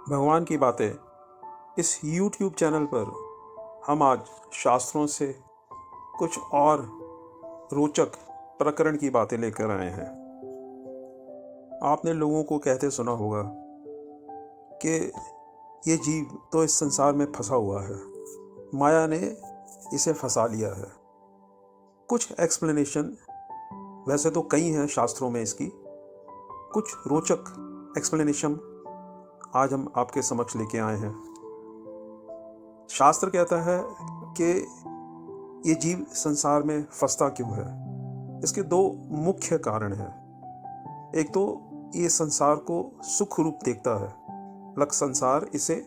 भगवान की बातें इस YouTube चैनल पर हम आज शास्त्रों से कुछ और रोचक प्रकरण की बातें लेकर आए हैं। आपने लोगों को कहते सुना होगा कि ये जीव तो इस संसार में फंसा हुआ है, माया ने इसे फंसा लिया है। कुछ एक्सप्लेनेशन वैसे तो कई हैं शास्त्रों में इसकी, कुछ रोचक एक्सप्लेनेशन आज हम आपके समक्ष लेके आए हैं। शास्त्र कहता है कि ये जीव संसार में फंसता क्यों है। इसके दो मुख्य कारण हैं। एक तो ये संसार को सुख रूप देखता है, लग संसार इसे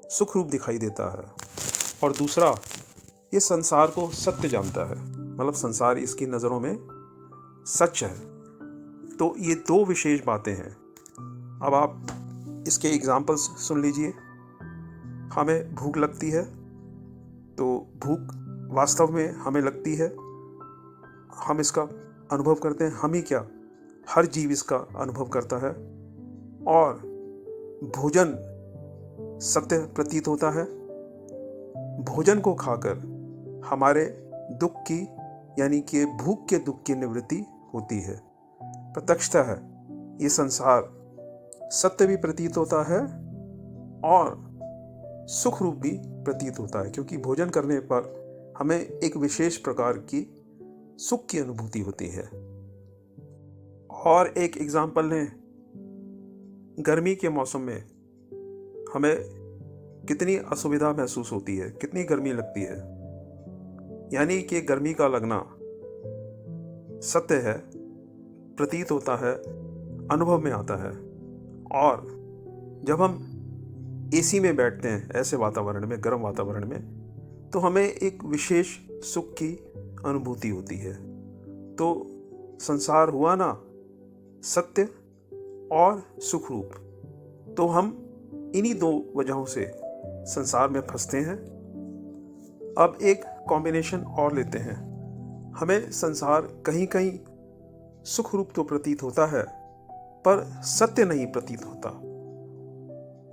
सुख रूप दिखाई देता है, और दूसरा ये संसार को सत्य जानता है, मतलब संसार इसकी नज़रों में सच है। तो ये दो विशेष बातें हैं। अब आप इसके एग्जाम्पल्स सुन लीजिए। हमें भूख लगती है तो भूख वास्तव में हमें लगती है, हम इसका अनुभव करते हैं। हम ही क्या, हर जीव इसका अनुभव करता है। और भोजन सत्य प्रतीत होता है। भोजन को खाकर हमारे दुख की, यानी कि भूख के दुख की निवृत्ति होती है। प्रत्यक्षतः ये संसार सत्य भी प्रतीत होता है और सुख रूप भी प्रतीत होता है, क्योंकि भोजन करने पर हमें एक विशेष प्रकार की सुख की अनुभूति होती है। और एक एग्जाम्पल लें, गर्मी के मौसम में हमें कितनी असुविधा महसूस होती है, कितनी गर्मी लगती है। यानी कि गर्मी का लगना सत्य है, प्रतीत होता है, अनुभव में आता है। और जब हम एसी में बैठते हैं, ऐसे वातावरण में, गर्म वातावरण में, तो हमें एक विशेष सुख की अनुभूति होती है। तो संसार हुआ ना सत्य और सुख रूप। तो हम इन्हीं दो वजहों से संसार में फंसते हैं। अब एक कॉम्बिनेशन और लेते हैं। हमें संसार कहीं कहीं सुख रूप तो प्रतीत होता है, पर सत्य नहीं प्रतीत होता।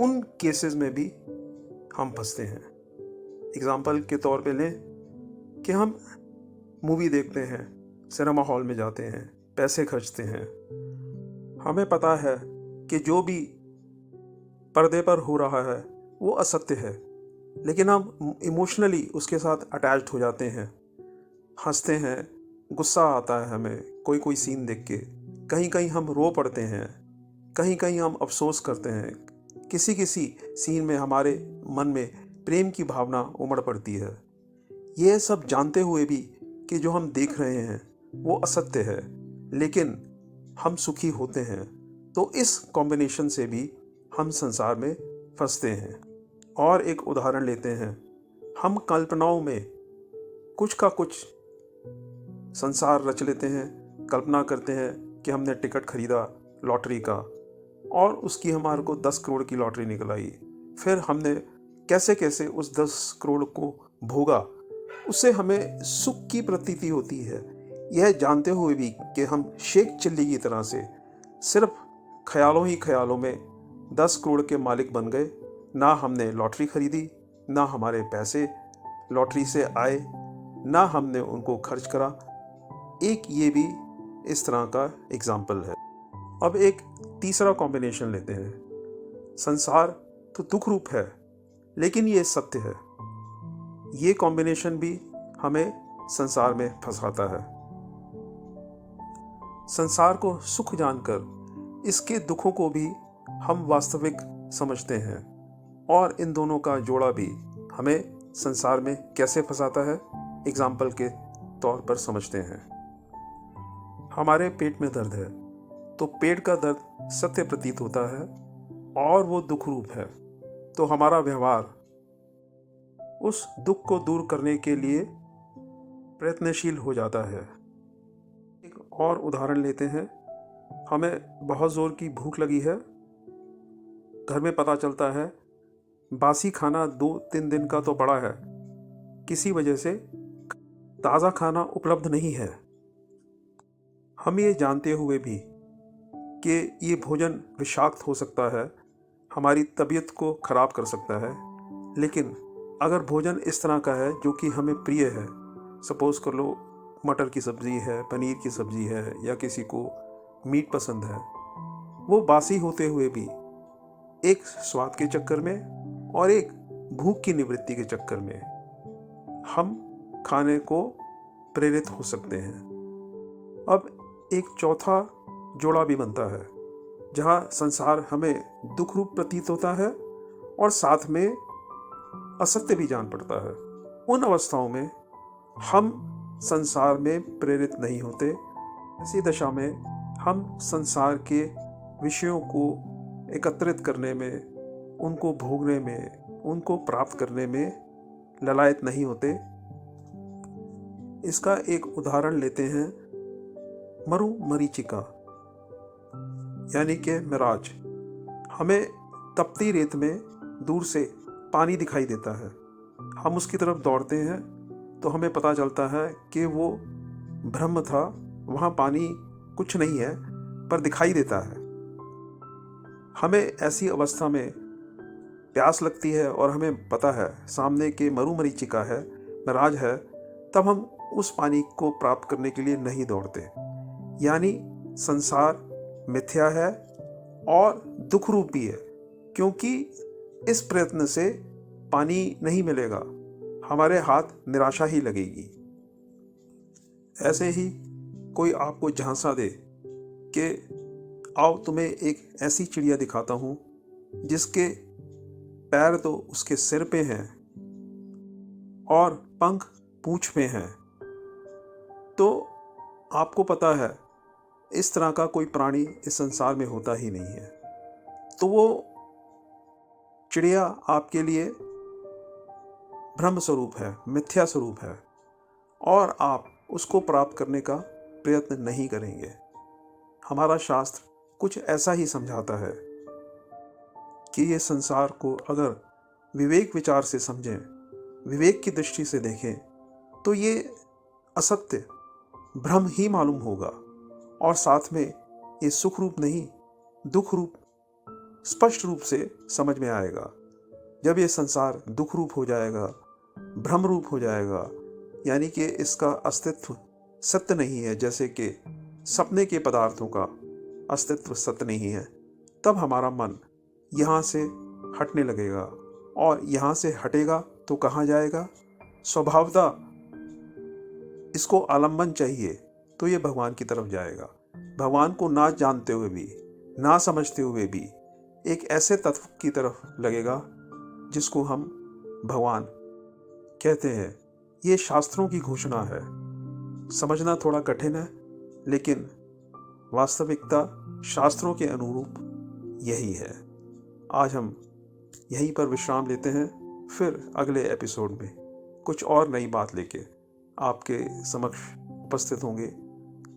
उन केसेस में भी हम फंसते हैं। एग्जाम्पल के तौर पे लें कि हम मूवी देखते हैं, सिनेमा हॉल में जाते हैं, पैसे खर्चते हैं। हमें पता है कि जो भी पर्दे पर हो रहा है वो असत्य है, लेकिन हम इमोशनली उसके साथ अटैच्ड हो जाते हैं, हंसते हैं, गुस्सा आता है हमें कोई कोई सीन देख के। कहीं कहीं हम रो पड़ते हैं, कहीं कहीं हम अफसोस करते हैं, किसी किसी सीन में हमारे मन में प्रेम की भावना उमड़ पड़ती है। ये सब जानते हुए भी कि जो हम देख रहे हैं वो असत्य है, लेकिन हम सुखी होते हैं। तो इस कॉम्बिनेशन से भी हम संसार में फंसते हैं। और एक उदाहरण लेते हैं। हम कल्पनाओं में कुछ का कुछ संसार रच लेते हैं, कल्पना करते हैं कि हमने टिकट खरीदा लॉटरी का और उसकी हमारे को 10 करोड़ की लॉटरी निकल आई। फिर हमने कैसे कैसे उस 10 करोड़ को भोगा, उससे हमें सुख की प्रतीति होती है, यह जानते हुए भी कि हम शेख चिल्ली की तरह से सिर्फ ख्यालों ही ख्यालों में 10 करोड़ के मालिक बन गए। ना हमने लॉटरी खरीदी, ना हमारे पैसे लॉटरी से आए, ना हमने उनको खर्च करा। एक ये भी इस तरह का एग्जाम्पल है। अब एक तीसरा कॉम्बिनेशन लेते हैं। संसार तो दुख रूप है, लेकिन ये सत्य है। ये कॉम्बिनेशन भी हमें संसार में फंसाता है। संसार को सुख जानकर इसके दुखों को भी हम वास्तविक समझते हैं, और इन दोनों का जोड़ा भी हमें संसार में कैसे फंसाता है, एग्जाम्पल के तौर पर समझते हैं। हमारे पेट में दर्द है, तो पेट का दर्द सत्य प्रतीत होता है और वो दुख रूप है। तो हमारा व्यवहार उस दुख को दूर करने के लिए प्रयत्नशील हो जाता है। एक और उदाहरण लेते हैं। हमें बहुत ज़ोर की भूख लगी है, घर में पता चलता है बासी खाना 2-3 दिन का तो पड़ा है, किसी वजह से ताज़ा खाना उपलब्ध नहीं है। हम ये जानते हुए भी कि ये भोजन विषाक्त हो सकता है, हमारी तबीयत को खराब कर सकता है। लेकिन अगर भोजन इस तरह का है जो कि हमें प्रिय है, सपोज़ कर लो मटर की सब्ज़ी है, पनीर की सब्ज़ी है, या किसी को मीट पसंद है, वो बासी होते हुए भी एक स्वाद के चक्कर में और एक भूख की निवृत्ति के चक्कर में हम खाने को प्रेरित हो सकते हैं। अब एक चौथा जोड़ा भी बनता है, जहाँ संसार हमें दुख रूप प्रतीत होता है और साथ में असत्य भी जान पड़ता है। उन अवस्थाओं में हम संसार में प्रेरित नहीं होते। ऐसी दशा में हम संसार के विषयों को एकत्रित करने में, उनको भोगने में, उनको प्राप्त करने में ललायत नहीं होते। इसका एक उदाहरण लेते हैं, मरीचिका यानी कि मिराज। हमें तपती रेत में दूर से पानी दिखाई देता है। हम उसकी तरफ दौड़ते हैं तो हमें पता चलता है कि वो भ्रम था, वहाँ पानी कुछ नहीं है, पर दिखाई देता है। हमें ऐसी अवस्था में प्यास लगती है और हमें पता है सामने के मरीचिका है, मिराज है, तब हम उस पानी को प्राप्त करने के लिए नहीं दौड़ते। यानी संसार मिथ्या है और दुख रूप भी है, क्योंकि इस प्रयत्न से पानी नहीं मिलेगा, हमारे हाथ निराशा ही लगेगी। ऐसे ही कोई आपको झांसा दे कि आओ तुम्हें एक ऐसी चिड़िया दिखाता हूँ जिसके पैर तो उसके सिर पे हैं और पंख पूंछ में हैं, तो आपको पता है इस तरह का कोई प्राणी इस संसार में होता ही नहीं है। तो वो चिड़िया आपके लिए भ्रम स्वरूप है, मिथ्या स्वरूप है, और आप उसको प्राप्त करने का प्रयत्न नहीं करेंगे। हमारा शास्त्र कुछ ऐसा ही समझाता है कि ये संसार को अगर विवेक विचार से समझें, विवेक की दृष्टि से देखें, तो ये असत्य भ्रम ही मालूम होगा, और साथ में ये सुख रूप नहीं, दुख रूप स्पष्ट रूप से समझ में आएगा। जब ये संसार दुख रूप हो जाएगा, भ्रम रूप हो जाएगा, यानी कि इसका अस्तित्व सत्य नहीं है, जैसे कि सपने के पदार्थों का अस्तित्व सत्य नहीं है, तब हमारा मन यहाँ से हटने लगेगा, और यहाँ से हटेगा तो कहाँ जाएगा? स्वभावतः इसको आलंबन चाहिए, तो ये भगवान की तरफ जाएगा। भगवान को ना जानते हुए भी, ना समझते हुए भी एक ऐसे तत्व की तरफ लगेगा जिसको हम भगवान कहते हैं। ये शास्त्रों की घोषणा है। समझना थोड़ा कठिन है, लेकिन वास्तविकता शास्त्रों के अनुरूप यही है। आज हम यहीं पर विश्राम लेते हैं, फिर अगले एपिसोड में कुछ और नई बात लेके आपके समक्ष उपस्थित होंगे।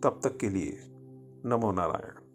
तब तक के लिए नमो नारायण।